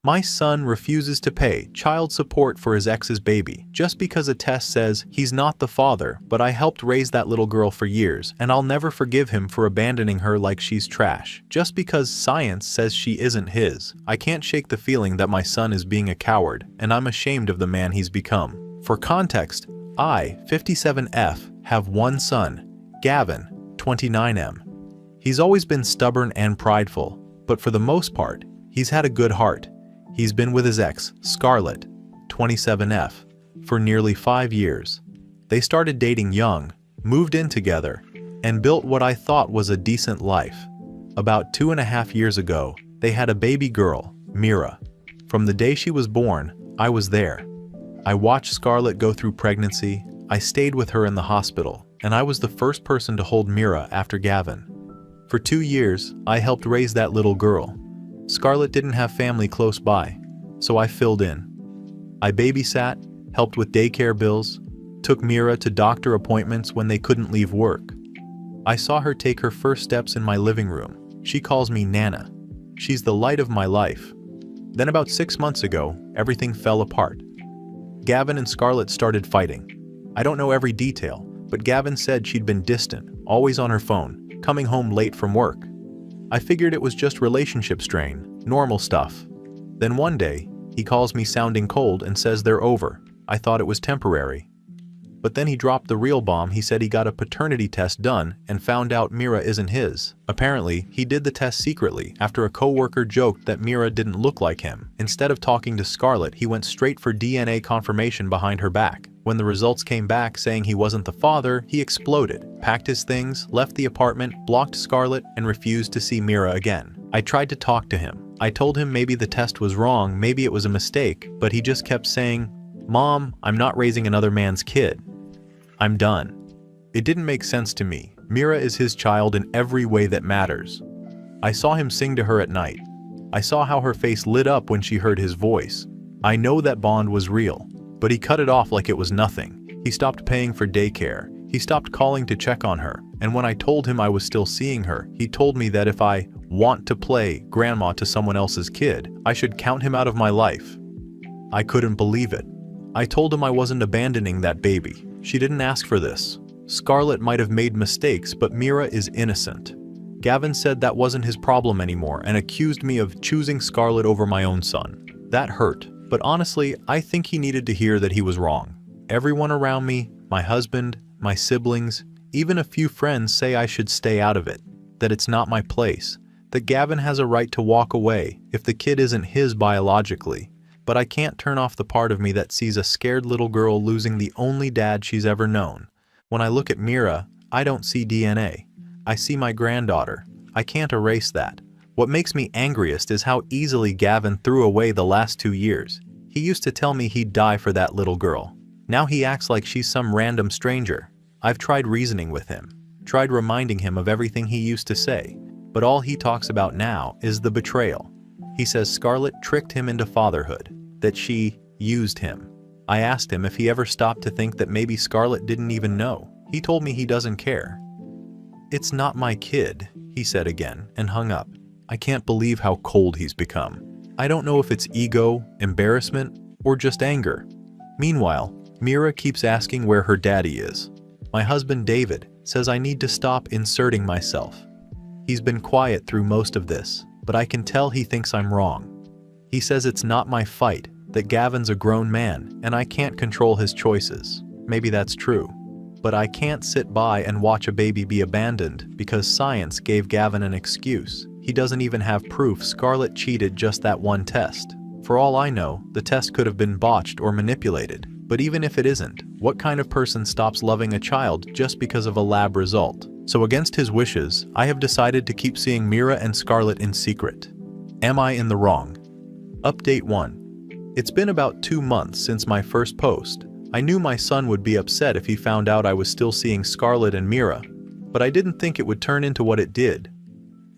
My son refuses to pay child support for his ex's baby just because a test says he's not the father, but I helped raise that little girl for years, and I'll never forgive him for abandoning her like she's trash. Just because science says she isn't his, I can't shake the feeling that my son is being a coward, and I'm ashamed of the man he's become. For context, I, 57F, have one son, Gavin, 29M. He's always been stubborn and prideful, but for the most part, he's had a good heart. He's been with his ex, Scarlett, 27F, for nearly 5 years. They started dating young, moved in together, and built what I thought was a decent life. About 2.5 years ago, they had a baby girl, Mira. From the day she was born, I was there. I watched Scarlett go through pregnancy, I stayed with her in the hospital, and I was the first person to hold Mira after Gavin. For 2 years, I helped raise that little girl. Scarlett didn't have family close by, so I filled in. I babysat, helped with daycare bills, took Mira to doctor appointments when they couldn't leave work. I saw her take her first steps in my living room. She calls me Nana. She's the light of my life. Then about 6 months ago, everything fell apart. Gavin and Scarlett started fighting. I don't know every detail, but Gavin said she'd been distant, always on her phone, coming home late from work. I figured it was just relationship strain, normal stuff. Then one day, he calls me sounding cold and says they're over. I thought it was temporary. But then he dropped the real bomb. He said he got a paternity test done and found out Mira isn't his. Apparently, he did the test secretly after a coworker joked that Mira didn't look like him. Instead of talking to Scarlett, he went straight for DNA confirmation behind her back. When the results came back saying he wasn't the father, he exploded, packed his things, left the apartment, blocked Scarlett, and refused to see Mira again. I tried to talk to him. I told him maybe the test was wrong, maybe it was a mistake, but he just kept saying, "Mom, I'm not raising another man's kid. I'm done." It didn't make sense to me. Mira is his child in every way that matters. I saw him sing to her at night. I saw how her face lit up when she heard his voice. I know that bond was real. But he cut it off like it was nothing. He stopped paying for daycare. He stopped calling to check on her. And when I told him I was still seeing her, he told me that if I want to play grandma to someone else's kid, I should count him out of my life. I couldn't believe it. I told him I wasn't abandoning that baby. She didn't ask for this. Scarlett might have made mistakes, but Mira is innocent. Gavin said that wasn't his problem anymore and accused me of choosing Scarlett over my own son. That hurt. But honestly, I think he needed to hear that he was wrong. Everyone around me, my husband, my siblings, even a few friends say I should stay out of it, that it's not my place, that Gavin has a right to walk away if the kid isn't his biologically. But I can't turn off the part of me that sees a scared little girl losing the only dad she's ever known. When I look at Mira, I don't see DNA. I see my granddaughter. I can't erase that. What makes me angriest is how easily Gavin threw away the last 2 years. He used to tell me he'd die for that little girl. Now he acts like she's some random stranger. I've tried reasoning with him, tried reminding him of everything he used to say, but all he talks about now is the betrayal. He says Scarlett tricked him into fatherhood, that she used him. I asked him if he ever stopped to think that maybe Scarlett didn't even know. He told me he doesn't care. "It's not my kid," he said again, and hung up. I can't believe how cold he's become. I don't know if it's ego, embarrassment, or just anger. Meanwhile, Mira keeps asking where her daddy is. My husband David says I need to stop inserting myself. He's been quiet through most of this, but I can tell he thinks I'm wrong. He says it's not my fight, that Gavin's a grown man and I can't control his choices. Maybe that's true. But I can't sit by and watch a baby be abandoned because science gave Gavin an excuse. He doesn't even have proof Scarlett cheated just that one test. For all I know, the test could have been botched or manipulated. But even if it isn't, what kind of person stops loving a child just because of a lab result? So against his wishes, I have decided to keep seeing Mira and Scarlett in secret. Am I in the wrong? Update 1. It's been about 2 months since my first post. I knew my son would be upset if he found out I was still seeing Scarlett and Mira, but I didn't think it would turn into what it did.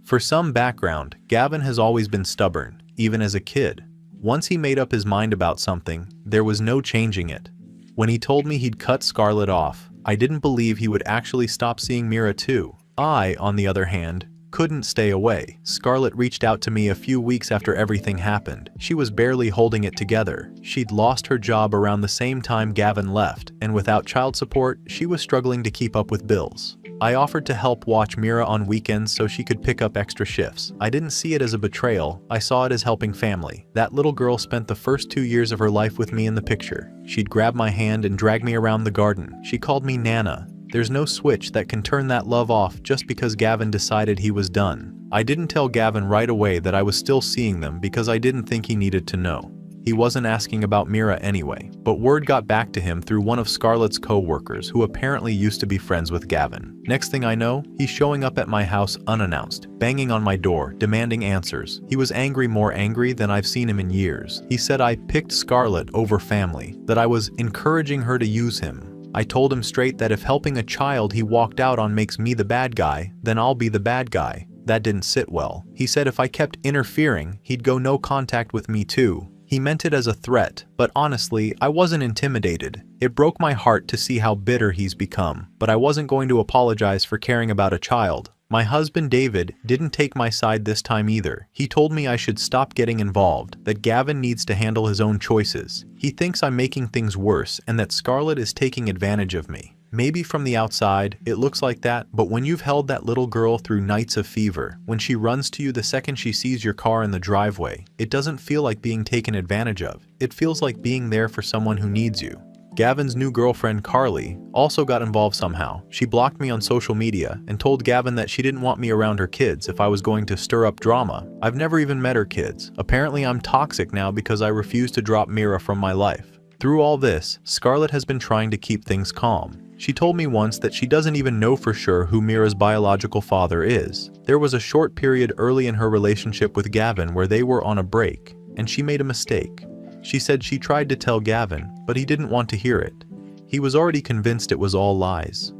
For some background, Gavin has always been stubborn, even as a kid. Once he made up his mind about something, there was no changing it. When he told me he'd cut Scarlett off, I didn't believe he would actually stop seeing Mira too. I, on the other hand, couldn't stay away. Scarlett reached out to me a few weeks after everything happened. She was barely holding it together. She'd lost her job around the same time Gavin left, and without child support, she was struggling to keep up with bills. I offered to help watch Mira on weekends so she could pick up extra shifts. I didn't see it as a betrayal, I saw it as helping family. That little girl spent the first 2 years of her life with me in the picture. She'd grab my hand and drag me around the garden. She called me Nana. There's no switch that can turn that love off just because Gavin decided he was done. I didn't tell Gavin right away that I was still seeing them because I didn't think he needed to know. He wasn't asking about Mira anyway, but word got back to him through one of Scarlett's co-workers who apparently used to be friends with Gavin. Next thing I know, he's showing up at my house unannounced, banging on my door, demanding answers. He was angry, more angry than I've seen him in years. He said I picked Scarlett over family, that I was encouraging her to use him. I told him straight that if helping a child he walked out on makes me the bad guy, then I'll be the bad guy. That didn't sit well. He said if I kept interfering, he'd go no contact with me too. He meant it as a threat, but honestly, I wasn't intimidated. It broke my heart to see how bitter he's become, but I wasn't going to apologize for caring about a child. My husband David didn't take my side this time either. He told me I should stop getting involved, that Gavin needs to handle his own choices. He thinks I'm making things worse and that Scarlett is taking advantage of me. Maybe from the outside, it looks like that, but when you've held that little girl through nights of fever, when she runs to you the second she sees your car in the driveway, it doesn't feel like being taken advantage of. It feels like being there for someone who needs you. Gavin's new girlfriend, Carly, also got involved somehow. She blocked me on social media and told Gavin that she didn't want me around her kids if I was going to stir up drama. I've never even met her kids. Apparently I'm toxic now because I refuse to drop Mira from my life. Through all this, Scarlett has been trying to keep things calm. She told me once that she doesn't even know for sure who Mira's biological father is. There was a short period early in her relationship with Gavin where they were on a break, and she made a mistake. She said she tried to tell Gavin, but he didn't want to hear it. He was already convinced it was all lies.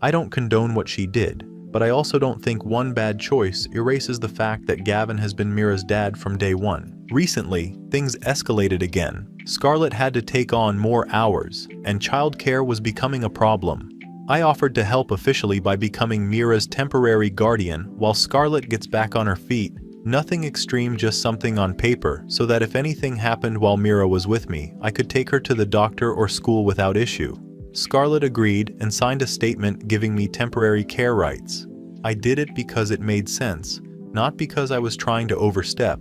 I don't condone what she did, but I also don't think one bad choice erases the fact that Gavin has been Mira's dad from day one. Recently, things escalated again. Scarlett had to take on more hours, and childcare was becoming a problem. I offered to help officially by becoming Mira's temporary guardian while Scarlett gets back on her feet. Nothing extreme, just something on paper, so that if anything happened while Mira was with me, I could take her to the doctor or school without issue. Scarlett agreed and signed a statement giving me temporary care rights. I did it because it made sense, not because I was trying to overstep.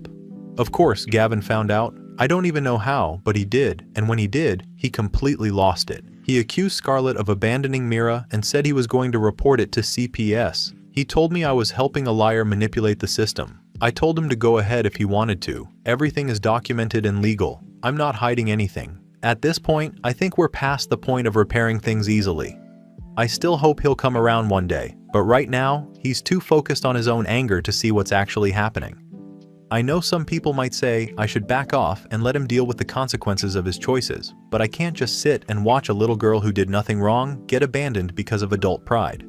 Of course, Gavin found out. I don't even know how, but he did, and when he did, he completely lost it. He accused Scarlett of abandoning Mira and said he was going to report it to CPS. He told me I was helping a liar manipulate the system. I told him to go ahead if he wanted to. Everything is documented and legal. I'm not hiding anything. At this point, I think we're past the point of repairing things easily. I still hope he'll come around one day, but right now, he's too focused on his own anger to see what's actually happening. I know some people might say I should back off and let him deal with the consequences of his choices, but I can't just sit and watch a little girl who did nothing wrong get abandoned because of adult pride.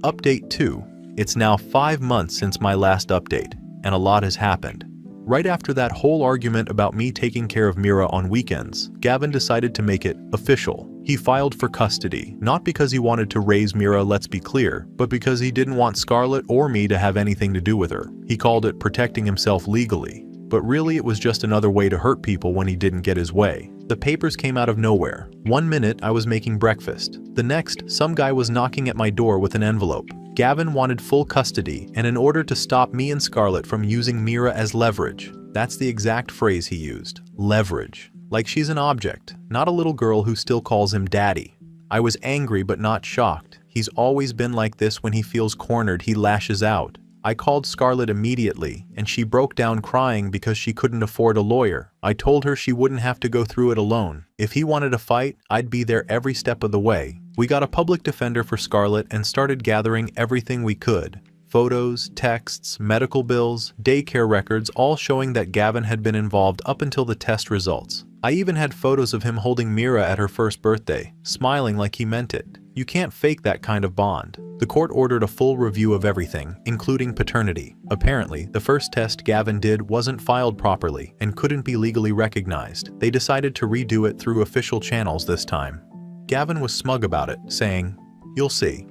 Update 2. It's now 5 months since my last update, and a lot has happened. Right after that whole argument about me taking care of Mira on weekends, Gavin decided to make it official. He filed for custody, not because he wanted to raise Mira, let's be clear, but because he didn't want Scarlett or me to have anything to do with her. He called it protecting himself legally, but really it was just another way to hurt people when he didn't get his way. The papers came out of nowhere. 1 minute I was making breakfast. The next, some guy was knocking at my door with an envelope. Gavin wanted full custody, and in order to stop me and Scarlett from using Mira as leverage. That's the exact phrase he used, leverage. Like she's an object, not a little girl who still calls him daddy. I was angry but not shocked. He's always been like this. When he feels cornered, he lashes out. I called Scarlett immediately, and she broke down crying because she couldn't afford a lawyer. I told her she wouldn't have to go through it alone. If he wanted a fight, I'd be there every step of the way. We got a public defender for Scarlett and started gathering everything we could. Photos, texts, medical bills, daycare records, all showing that Gavin had been involved up until the test results. I even had photos of him holding Mira at her first birthday, smiling like he meant it. You can't fake that kind of bond. The court ordered a full review of everything, including paternity. Apparently, the first test Gavin did wasn't filed properly and couldn't be legally recognized. They decided to redo it through official channels this time. Gavin was smug about it, saying, "You'll see."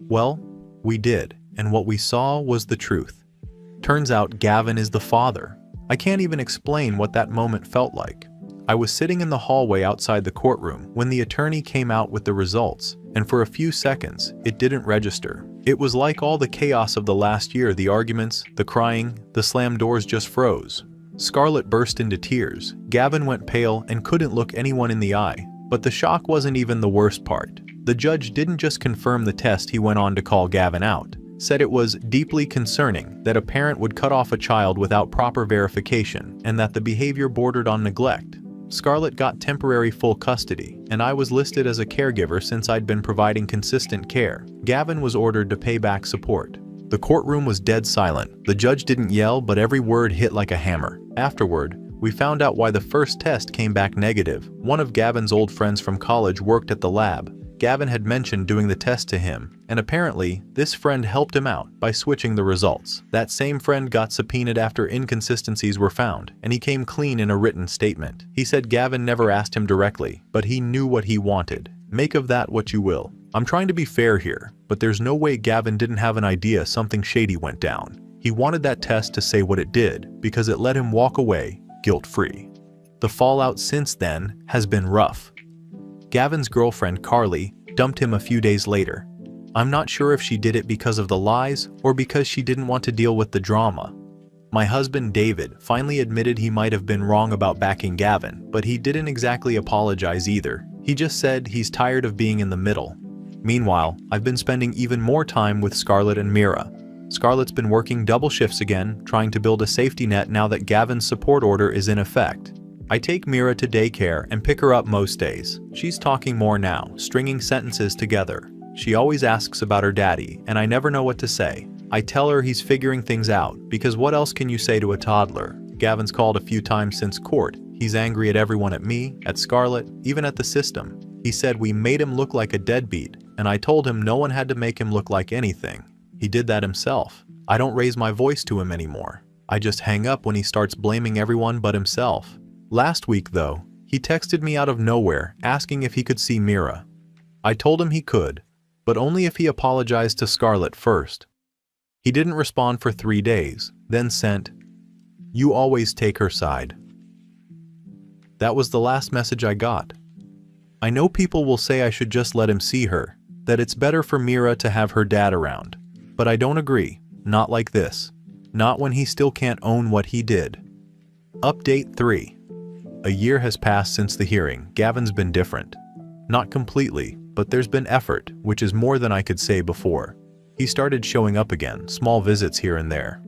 Well, we did. and what we saw was the truth. Turns out Gavin is the father. I can't even explain what that moment felt like. I was sitting in the hallway outside the courtroom when the attorney came out with the results, and for a few seconds, it didn't register. It was like all the chaos of the last year, the arguments, the crying, the slammed doors just froze. Scarlett burst into tears. Gavin went pale and couldn't look anyone in the eye. But the shock wasn't even the worst part. The judge didn't just confirm the test, he went on to call Gavin out. Said it was deeply concerning that a parent would cut off a child without proper verification and that the behavior bordered on neglect. Scarlett got temporary full custody, and I was listed as a caregiver since I'd been providing consistent care. Gavin was ordered to pay back support. The courtroom was dead silent. The judge didn't yell, but every word hit like a hammer. Afterward, we found out why the first test came back negative. One of Gavin's old friends from college worked at the lab. Gavin had mentioned doing the test to him, and apparently, this friend helped him out by switching the results. That same friend got subpoenaed after inconsistencies were found, and he came clean in a written statement. He said Gavin never asked him directly, but he knew what he wanted. Make of that what you will. I'm trying to be fair here, but there's no way Gavin didn't have an idea something shady went down. He wanted that test to say what it did, because it let him walk away guilt-free. The fallout since then has been rough. Gavin's girlfriend, Carly, dumped him a few days later. I'm not sure if she did it because of the lies or because she didn't want to deal with the drama. My husband, David, finally admitted he might have been wrong about backing Gavin, but he didn't exactly apologize either. He just said he's tired of being in the middle. Meanwhile, I've been spending even more time with Scarlett and Mira. Scarlett's been working double shifts again, trying to build a safety net now that Gavin's support order is in effect. I take Mira to daycare and pick her up most days. She's talking more now, stringing sentences together. She always asks about her daddy, and I never know what to say. I tell her he's figuring things out, because what else can you say to a toddler? Gavin's called a few times since court. He's angry at everyone, at me, at Scarlett, even at the system. He said we made him look like a deadbeat, and I told him no one had to make him look like anything. He did that himself. I don't raise my voice to him anymore. I just hang up when he starts blaming everyone but himself. Last week, though, he texted me out of nowhere asking if he could see Mira. I told him he could, but only if he apologized to Scarlett first. He didn't respond for 3 days, then sent, "You always take her side." That was the last message I got. I know people will say I should just let him see her, that it's better for Mira to have her dad around. But I don't agree, not like this. Not when he still can't own what he did. Update 3. A year has passed since the hearing. Gavin's been different. Not completely, but there's been effort, which is more than I could say before. He started showing up again, small visits here and there.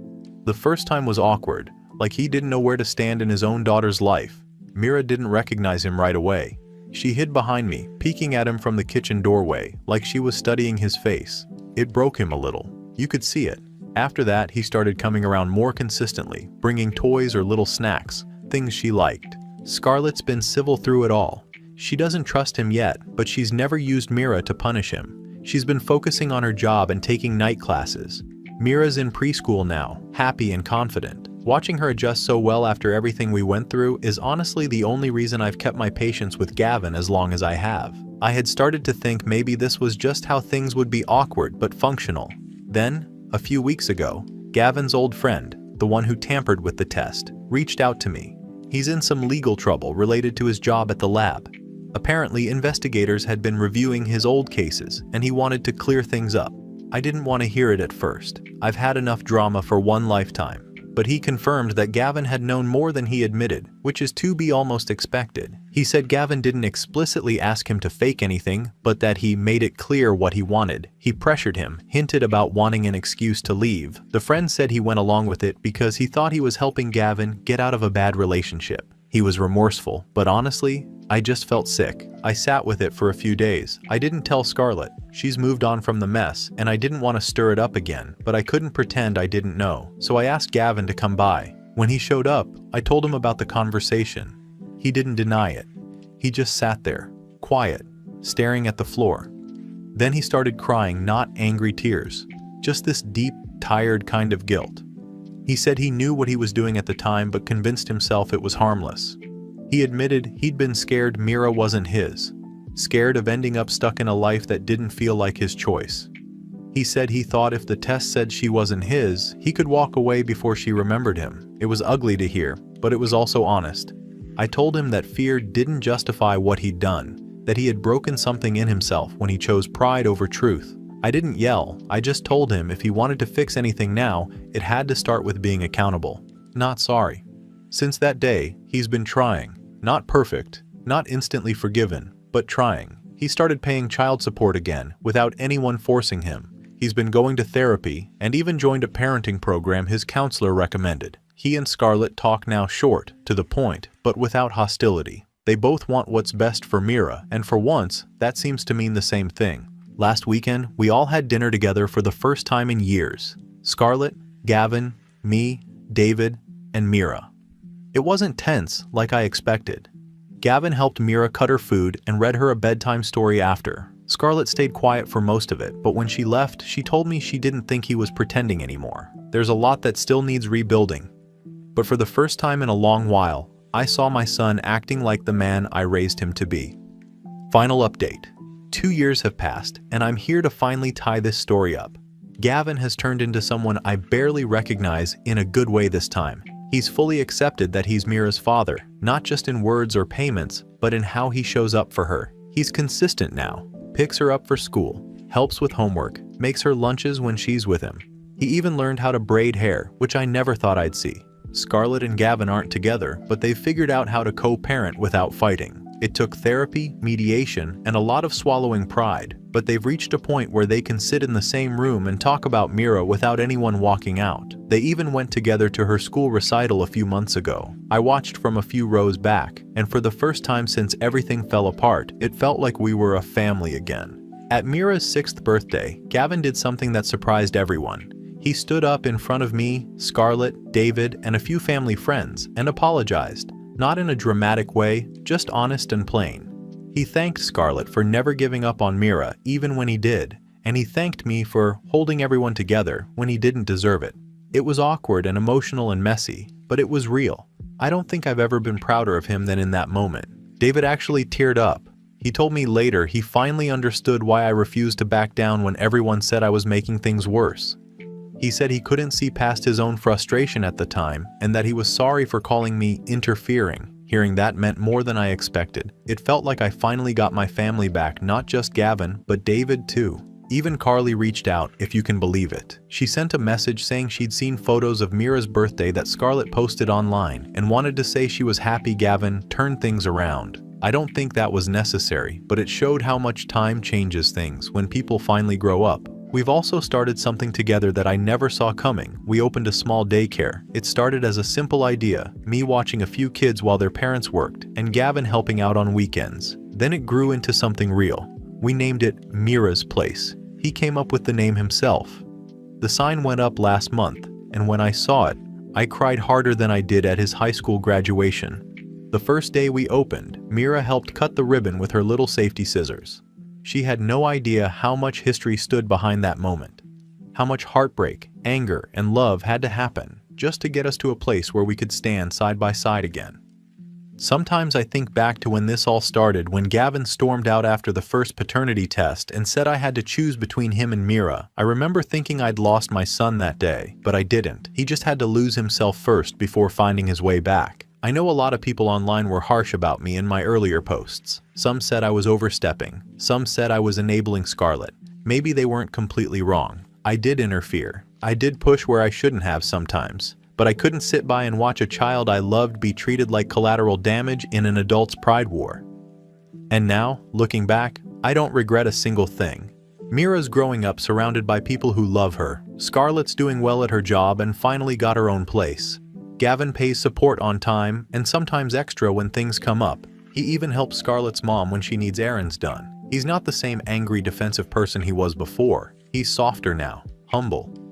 The first time was awkward, like he didn't know where to stand in his own daughter's life. Mira didn't recognize him right away. She hid behind me, peeking at him from the kitchen doorway, like she was studying his face. It broke him a little. You could see it. After that, he started coming around more consistently, bringing toys or little snacks, things she liked. Scarlett's been civil through it all. She doesn't trust him yet, but she's never used Mira to punish him. She's been focusing on her job and taking night classes. Mira's in preschool now, happy and confident. Watching her adjust so well after everything we went through is honestly the only reason I've kept my patience with Gavin as long as I have. I had started to think maybe this was just how things would be, awkward but functional. Then, a few weeks ago, Gavin's old friend, the one who tampered with the test, reached out to me. He's in some legal trouble related to his job at the lab. Apparently, investigators had been reviewing his old cases, and he wanted to clear things up. I didn't want to hear it at first. I've had enough drama for one lifetime. But he confirmed that Gavin had known more than he admitted, which is to be almost expected. He said Gavin didn't explicitly ask him to fake anything, but that he made it clear what he wanted. He pressured him, hinted about wanting an excuse to leave. The friend said he went along with it because he thought he was helping Gavin get out of a bad relationship. He was remorseful, but honestly, I just felt sick. I sat with it for a few days. I didn't tell Scarlett. She's moved on from the mess, and I didn't want to stir it up again, but I couldn't pretend I didn't know. So I asked Gavin to come by. When he showed up, I told him about the conversation. He didn't deny it. He just sat there, quiet, staring at the floor. Then he started crying, not angry tears, just this deep, tired kind of guilt. He said he knew what he was doing at the time but convinced himself it was harmless. He admitted he'd been scared Mira wasn't his, scared of ending up stuck in a life that didn't feel like his choice. He said he thought if the test said she wasn't his, he could walk away before she remembered him. It was ugly to hear, but it was also honest. I told him that fear didn't justify what he'd done, that he had broken something in himself when he chose pride over truth. I didn't yell, I just told him if he wanted to fix anything now, it had to start with being accountable, not sorry. Since that day, he's been trying. Not perfect, not instantly forgiven, but trying. He started paying child support again, without anyone forcing him. He's been going to therapy, and even joined a parenting program his counselor recommended. He and Scarlett talk now short, to the point, but without hostility. They both want what's best for Mira, and for once, that seems to mean the same thing. Last weekend, we all had dinner together for the first time in years. Scarlett, Gavin, me, David, and Mira. It wasn't tense like I expected. Gavin helped Mira cut her food and read her a bedtime story after. Scarlett stayed quiet for most of it, but when she left, she told me she didn't think he was pretending anymore. There's a lot that still needs rebuilding. But for the first time in a long while, I saw my son acting like the man I raised him to be. Final update. 2 years have passed, and I'm here to finally tie this story up. Gavin has turned into someone I barely recognize in a good way this time. He's fully accepted that he's Mira's father, not just in words or payments, but in how he shows up for her. He's consistent now, picks her up for school, helps with homework, makes her lunches when she's with him. He even learned how to braid hair, which I never thought I'd see. Scarlett and Gavin aren't together, but they've figured out how to co-parent without fighting. It took therapy, mediation, and a lot of swallowing pride, but they've reached a point where they can sit in the same room and talk about Mira without anyone walking out. They even went together to her school recital a few months ago. I watched from a few rows back, and for the first time since everything fell apart, it felt like we were a family again. At Mira's 6th birthday, Gavin did something that surprised everyone. He stood up in front of me, Scarlett, David, and a few family friends and apologized. Not in a dramatic way, just honest and plain. He thanked Scarlett for never giving up on Mira even when he did, and he thanked me for holding everyone together when he didn't deserve it. It was awkward and emotional and messy, but it was real. I don't think I've ever been prouder of him than in that moment. David actually teared up. He told me later he finally understood why I refused to back down when everyone said I was making things worse. He said he couldn't see past his own frustration at the time and that he was sorry for calling me interfering. Hearing that meant more than I expected. It felt like I finally got my family back, not just Gavin, but David too. Even Carly reached out, if you can believe it. She sent a message saying she'd seen photos of Mira's birthday that Scarlett posted online and wanted to say she was happy Gavin turned things around. I don't think that was necessary, but it showed how much time changes things when people finally grow up. We've also started something together that I never saw coming. We opened a small daycare. It started as a simple idea, me watching a few kids while their parents worked, and Gavin helping out on weekends. Then it grew into something real. We named it Mira's Place. He came up with the name himself. The sign went up last month, and when I saw it, I cried harder than I did at his high school graduation. The first day we opened, Mira helped cut the ribbon with her little safety scissors. She had no idea how much history stood behind that moment, how much heartbreak, anger, and love had to happen just to get us to a place where we could stand side by side again. Sometimes I think back to when this all started, when Gavin stormed out after the first paternity test and said I had to choose between him and Mira. I remember thinking I'd lost my son that day, but I didn't. He just had to lose himself first before finding his way back. I know a lot of people online were harsh about me in my earlier posts. Some said I was overstepping. Some said I was enabling Scarlett. Maybe they weren't completely wrong. I did interfere. I did push where I shouldn't have sometimes. But I couldn't sit by and watch a child I loved be treated like collateral damage in an adult's pride war. And now, looking back, I don't regret a single thing. Mira's growing up surrounded by people who love her. Scarlett's doing well at her job and finally got her own place. Gavin pays support on time and sometimes extra when things come up. He even helps Scarlett's mom when she needs errands done. He's not the same angry defensive person he was before. He's softer now, humble,